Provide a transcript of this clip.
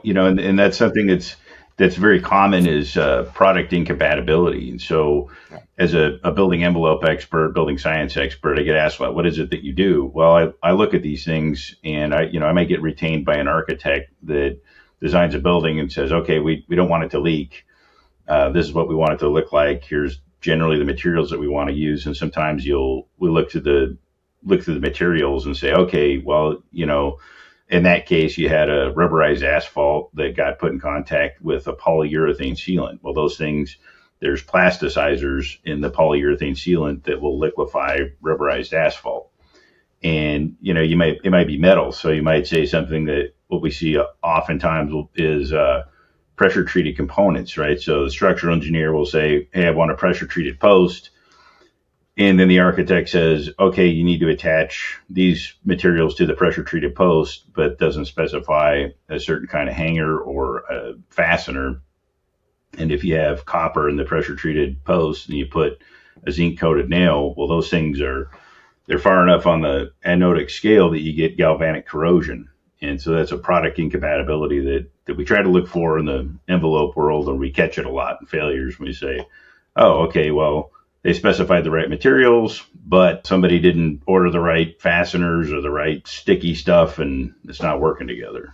And that's something that's very common is product incompatibility. And so, as a building envelope expert, building science expert, I get asked, well, what is it that you do? Well, I look at these things, and I may get retained by an architect that designs a building and says, okay, we don't want it to leak. This is what we want it to look like. Here's generally the materials that we want to use. And sometimes we look through the materials and say, okay, well, in that case, you had a rubberized asphalt that got put in contact with a polyurethane sealant. Well, those things, there's plasticizers in the polyurethane sealant that will liquefy rubberized asphalt. And, it might be metal. So you might say something that what we see oftentimes is pressure treated components, right? So the structural engineer will say, hey, I want a pressure treated post. And then the architect says, okay, you need to attach these materials to the pressure treated post, but doesn't specify a certain kind of hanger or a fastener. And if you have copper in the pressure treated post and you put a zinc coated nail, well, those things they're far enough on the anodic scale that you get galvanic corrosion. And so that's a product incompatibility that we try to look for in the envelope world, and we catch it a lot in failures when we say, oh, okay, well, they specified the right materials, but somebody didn't order the right fasteners or the right sticky stuff, and it's not working together.